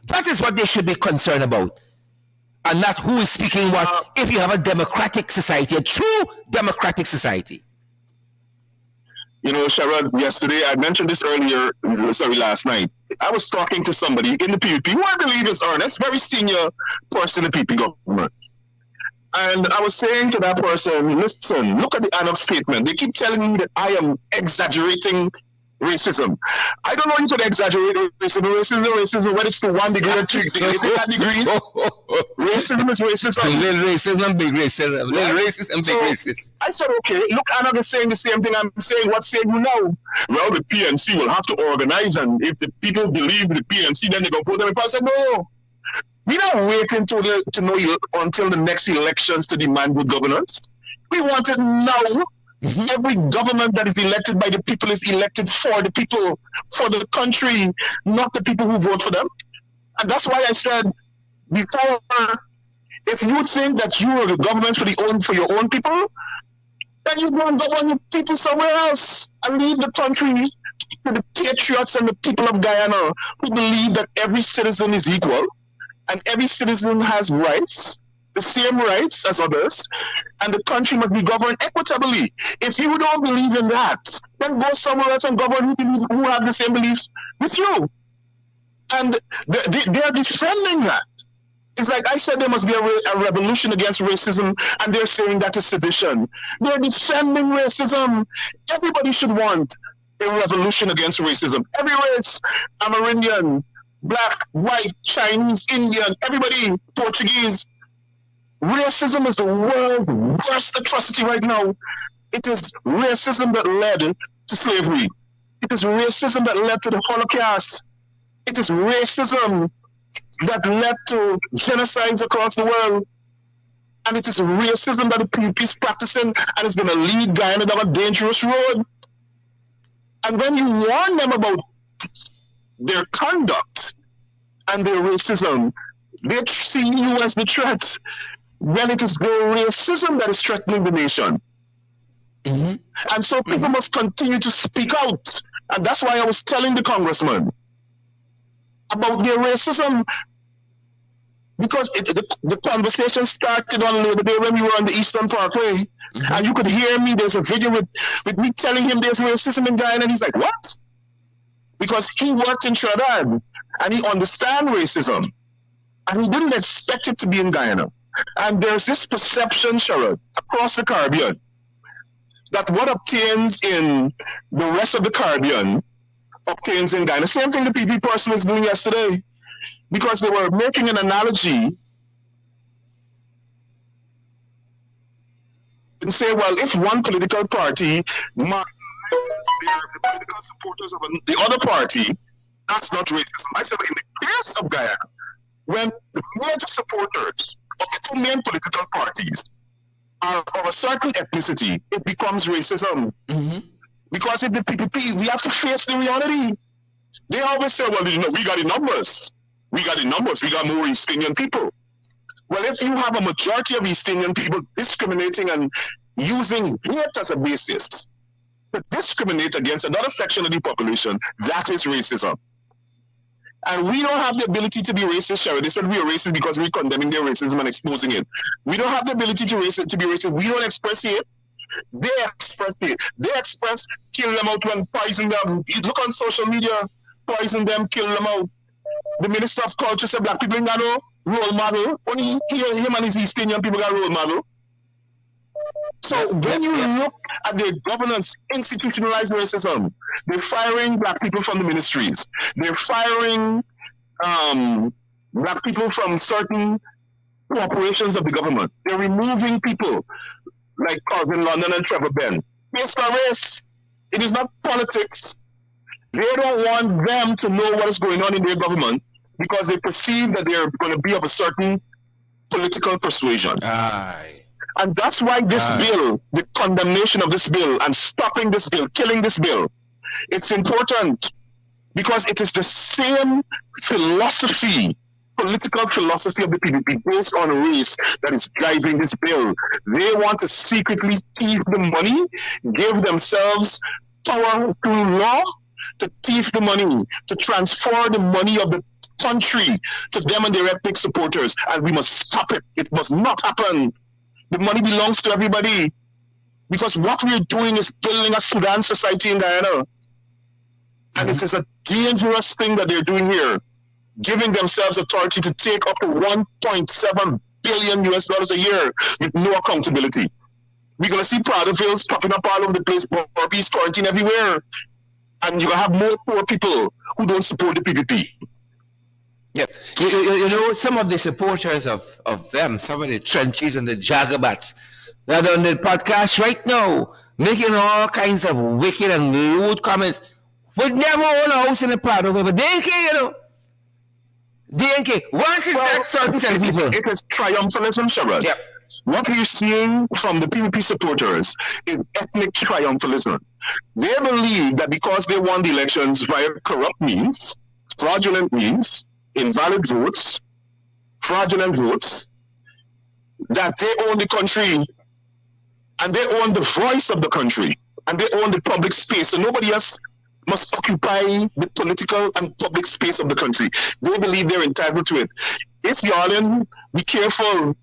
That is what they should be concerned about. And not who is speaking what, if you have a democratic society, a true democratic society. You know, Sharad, yesterday, I mentioned this last night. I was talking to somebody in the PPP who I believe is earnest, very senior person in the PPP government. And I was saying to that person, listen, look at the NRF statement. They keep telling me that I am exaggerating racism. I don't want you to exaggerate racism, when it's to 1 degree or 2 degrees. Racism is racism. Little racism, big racism. Little racist and big racist. I said, okay, look, NRF is saying the same thing I'm saying. What say you now? Well, the PNC will have to organize, and if the people believe the PNC, then they go vote them. I said, no. We're not waiting until the next elections to demand good governance. We want it now. Mm-hmm. Every government that is elected by the people is elected for the people, for the country, not the people who vote for them. And that's why I said before, if you think that you are the government for your own people, then you go and govern your people somewhere else and leave the country to the patriots and the people of Guyana who believe that every citizen is equal and every citizen has rights, the same rights as others, and the country must be governed equitably. If you don't believe in that, then go somewhere else and govern who have the same beliefs with you. And they are defending that. It's like I said, there must be a revolution against racism, and they're saying that is sedition. They're defending racism. Everybody should want a revolution against racism. Every race, Amerindian, Black, white, Chinese, Indian, everybody, Portuguese. Racism is the world's worst atrocity right now. It is racism that led to slavery. It is racism that led to the Holocaust. It is racism that led to genocides across the world. And it is racism that the PPP is practicing and is going to lead Guyana down a dangerous road. And when you warn them about their conduct and their racism, they see you as the threat. When it is the racism that is threatening the nation. Mm-hmm. And so people must continue to speak out. And that's why I was telling the congressman about their racism. Because the conversation started on Labor Day when we were on the Eastern Parkway. Mm-hmm. And you could hear me. There's a video with me telling him there's racism in Guyana. And he's like, what? Because he worked in Trinidad and he understands racism. And he didn't expect it to be in Guyana. And there's this perception, Sharad, across the Caribbean, that what obtains in the rest of the Caribbean obtains in Guyana. Same thing the PPP person was doing yesterday, because they were making an analogy and say, well, if one political party marks the political supporters of the other party, that's not racism. I said, in the case of Guyana, when the major supporters of the two main political parties are of a certain ethnicity, it becomes racism. Mm-hmm. Because in the PPP, we have to face the reality. They always say, well, we got the numbers. We got more East Indian people. Well, if you have a majority of East Indian people discriminating and using hate as a basis to discriminate against another section of the population, that is racism. And we don't have the ability to be racist, Sherry. They said we are racist because we're condemning their racism and exposing it. We don't have the ability to be racist. We don't express it. They express it. They express, kill them out when poison them. You look on social media, poison them, kill them out. The Minister of Culture said black people got no role model. Only him and his East Indian people got role model. So when you look at their governance, institutionalized racism, they're firing black people from the ministries. They're firing black people from certain corporations of the government. They're removing people like Calvin London and Trevor Benn based on race. It is not politics. They don't want them to know what is going on in their government because they perceive that they're going to be of a certain political persuasion. Aye. And that's why this bill, the condemnation of this bill and stopping this bill, killing this bill, it's important because it is the same philosophy, political philosophy of the PPP based on race that is driving this bill. They want to secretly thief the money, give themselves power through law to thief the money, to transfer the money of the country to them and their ethnic supporters. And we must stop it. It must not happen. The money belongs to everybody. Because what we're doing is building a Sudan society in Guyana. And it is a dangerous thing that they're doing here, giving themselves authority to take up to $1.7 billion US a year with no accountability. We're going to see Pradovilles popping up all over the place, Barbies, quarantine everywhere. And you're going to have more poor people who don't support the PPP. Yeah, you know, some of the supporters of them, some of the trenches and the jagabats that are on the podcast right now, making all kinds of wicked and lewd comments, would never own a house in a Prado, but they ain't care, you know. They ain't care. Once it's that certain set of people. It is triumphalism, Sherrod. Yep. What we're seeing from the PPP supporters is ethnic triumphalism. They believe that because they won the elections via corrupt means, fraudulent means, invalid votes, fraudulent votes, that they own the country and they own the voice of the country and they own the public space. So nobody else must occupy the political and public space of the country. They believe they're entitled to it. If y'all in, be careful.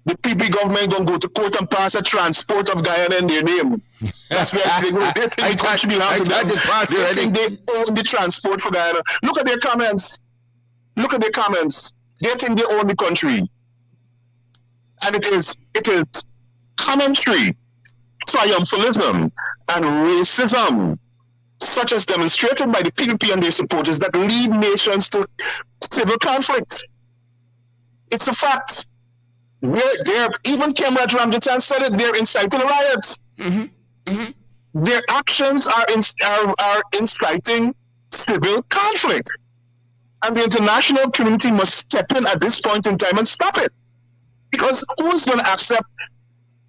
The PP government don't go to court and pass a transport of Guyana in their name. That's where they go. They think the country belongs to them. They think they own the transport for Guyana. Look at their comments. Look at their comments. They think they own the country. And it is commentary, triumphalism, and racism, such as demonstrated by the PPP and their supporters, that lead nations to civil conflict. It's a fact. Even Comrade Ramjatan said it, they're inciting riots. Their actions are inciting civil conflict. And the international community must step in at this point in time and stop it. Because who's going to accept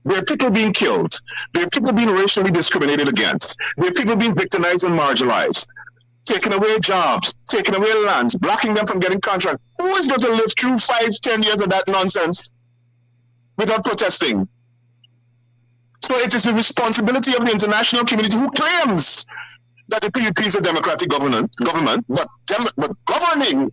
there are people being killed, there are people being racially discriminated against, there are people being victimized and marginalized, taking away jobs, taking away lands, blocking them from getting contracts. Who is going to live through 5-10 years of that nonsense without protesting? So it is the responsibility of the international community who claims that the PPP is a democratic government, but governing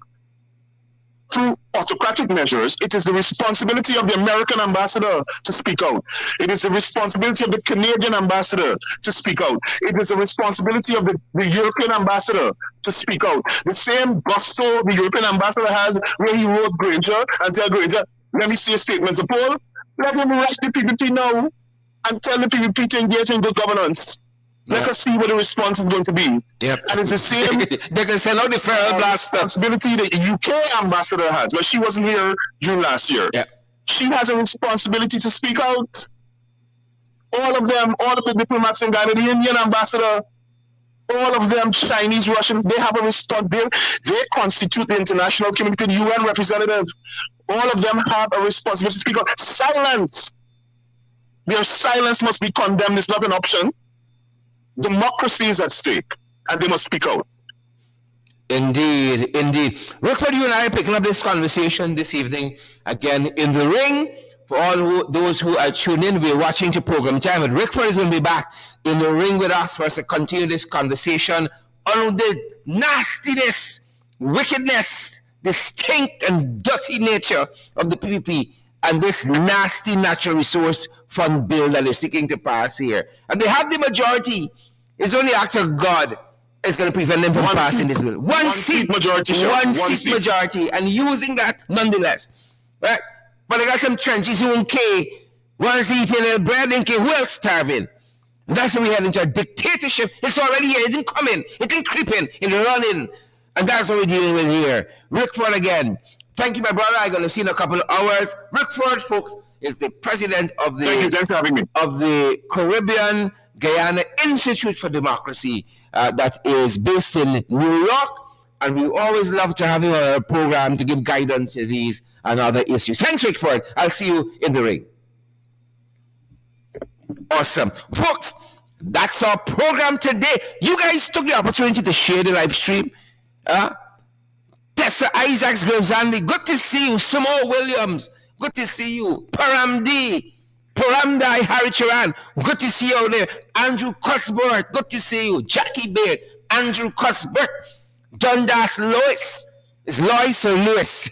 through autocratic measures. It is the responsibility of the American ambassador to speak out. It is the responsibility of the Canadian ambassador to speak out. It is the responsibility of the European ambassador to speak out. The same gusto the European ambassador has where he wrote Granger and tell Granger, let me see a statement of Paul. Let him write the PPP now and tell the PPP to engage in good governance. Let us see what the response is going to be. Yep. And it's the same. They can send out the feral blaster. Responsibility the UK ambassador has, but she wasn't here June last year. Yep. She has a responsibility to speak out. All of them, all of the diplomats in Ghana, the Indian ambassador, all of them, Chinese, Russian, they have a response. They constitute the international community, the UN representative. All of them have a responsibility to speak out. Silence. Their silence must be condemned. It's not an option. Democracy is at stake, and they must speak out. Indeed. Rickford, you and I are picking up this conversation this evening again in the ring. For all those who are tuned in, we're watching to program time, and Rickford is going to be back in the ring with us for us to continue this conversation on the nastiness, wickedness, the stink and dirty nature of the PPP and this nasty natural resource fund bill that they're seeking to pass here. And they have the majority. It's only act of God is going to prevent them from passing this bill. One seat majority, one seat majority, and using that nonetheless. Right? But they got some trenches who don't care. One's eating their bread and care. Who else starving? And that's why we head into a dictatorship. It's already here. It didn't come in. It didn't creep in. It's running. And that's what we're dealing with here. Rickford again. Thank you, my brother. I'm going to see you in a couple of hours. Rickford, folks, is the president of the Thank you. Thanks for having me. Of the Caribbean Guyana Institute for Democracy that is based in New York. And we always love to have you on our program to give guidance to these and other issues. Thanks, Rickford. I'll see you in the ring. Awesome. Folks, that's our program today. You guys took the opportunity to share the live stream. Tessa Isaacs Gravesandi, good to see you. Sumo Williams, good to see you. Paramdi, Paramdai Haricharan, good to see you out there. Andrew Cuthbert, good to see you. Jackie Baird, Andrew Cuthbert. Dundas Lois. Is Lois or Lewis?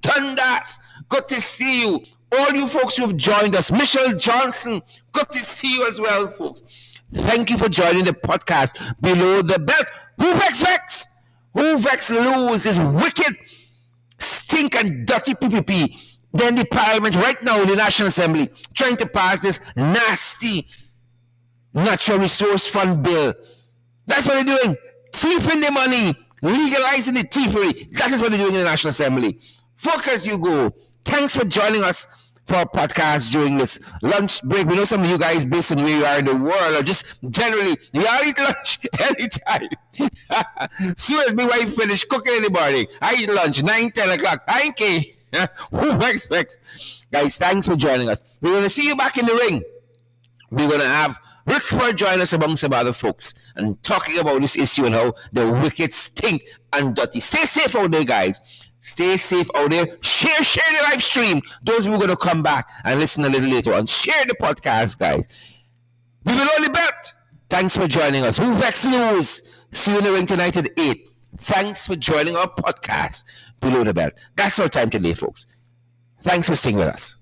Dundas, good to see you. All you folks who have joined us. Michelle Johnson, good to see you as well, folks. Thank you for joining the podcast Below the Belt. Who vex? Who vex lose this wicked, stink and dirty PPP? Then the Parliament right now in the National Assembly trying to pass this nasty Natural Resource Fund bill. That's what they're doing. Thieving the money, legalizing the thievery. That is what they're doing in the National Assembly. Folks, as you go, thanks for joining us for our podcast during this lunch break. We know some of you guys based on where you are in the world or just generally, you all eat lunch anytime. Soon as my wife finish cooking in the morning, I eat lunch 9, 10 o'clock. I ain't care. Who expects? Guys, thanks for joining us. We're going to see you back in the ring. We're going to have Rickford join us among some other folks and talking about this issue and how the wicked stink and dirty. Stay safe out there, guys. Stay safe out there. Share the live stream. Those who are going to come back and listen a little later on. Share the podcast, guys. We will only bet. Thanks for joining us. Who vex lose? See you in the ring tonight at 8. Thanks for joining our podcast, Below the Belt. That's our time today, folks. Thanks for staying with us.